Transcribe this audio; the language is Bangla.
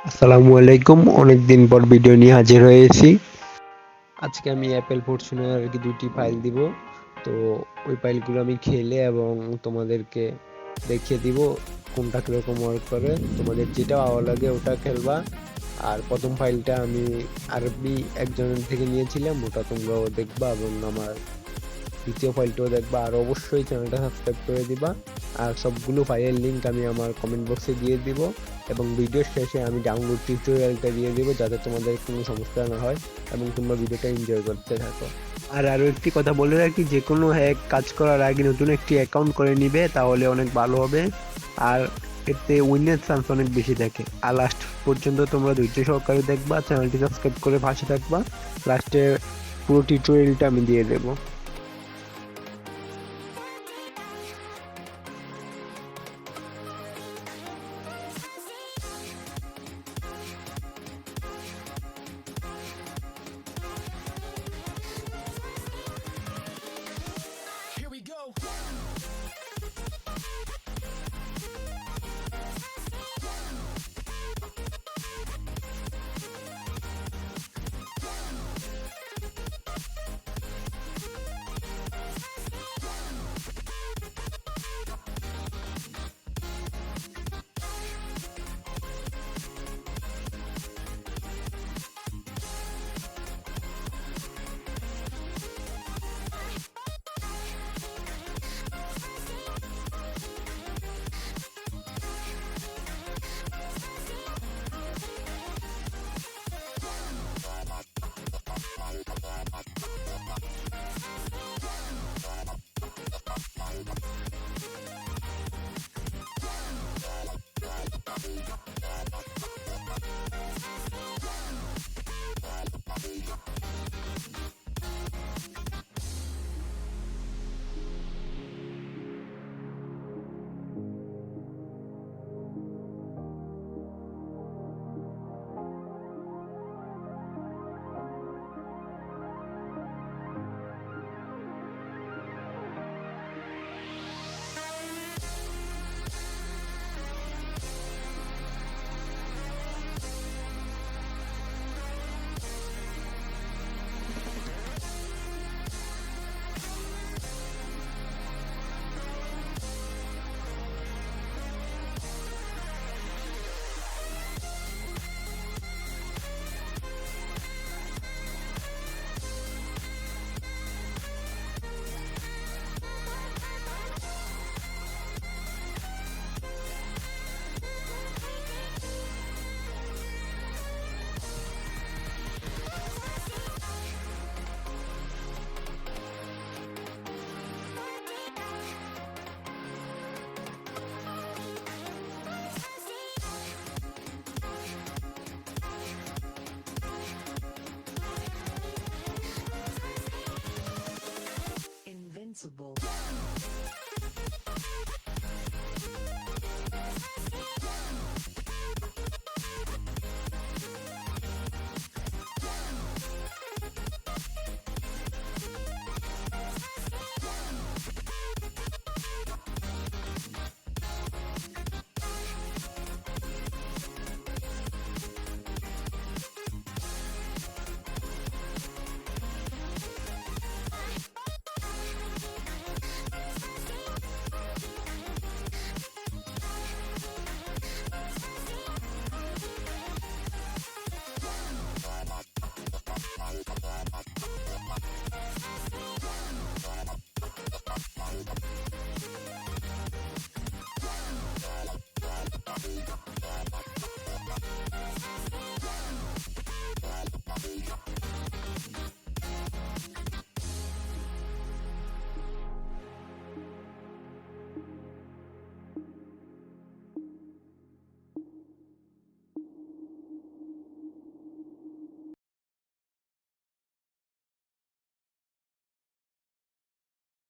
আসসালামু আলাইকুম, অনেকদিন পর ভিডিও নিয়ে হাজির হয়েছি। আজকে আমি অ্যাপেল ফরচুনের আর কি 2টি ফাইল দিব। তো ওই ফাইলগুলো আমি খেলে এবং তোমাদেরকে দেখিয়ে দিব কোনটা কিরকম ওয়ার্ক করে। তোমাদের যেটা ভালো লাগে ওটা খেলবা। আর প্রথম ফাইলটা আমি আরবি একজনের থেকে নিয়েছিলাম, ওটা তোমরাও দেখবা এবং আমার দ্বিতীয় ফাইলটাও দেখবা। আর অবশ্যই চ্যানেলটা সাবস্ক্রাইব করে দিবা। আর সবগুলো ফাইলের লিঙ্ক আমি আমার কমেন্ট বক্সে দিয়ে দিব এবং ভিডিওর শেষে আমি ডাউনলোড টিউটোরিয়ালটা দিয়ে দিব, যাতে তোমাদের কোনো সমস্যা না হয় এবং তোমরা ভিডিওটা এনজয় করতে থাকো। আর আরও একটি কথা বলে রাখি, যে কোনো হ্যাক কাজ করার আগে নতুন একটি অ্যাকাউন্ট করে নিবে, তাহলে অনেক ভালো হবে। আর এতে উইনের চান্স অনেক বেশি থাকে। আর লাস্ট পর্যন্ত তোমরা ধৈর্য সহকারে দেখবা, চ্যানেলটি সাবস্ক্রাইব করে পাশে থাকবা। লাস্টে পুরো টিউটোরিয়ালটা আমি দিয়ে দেবো।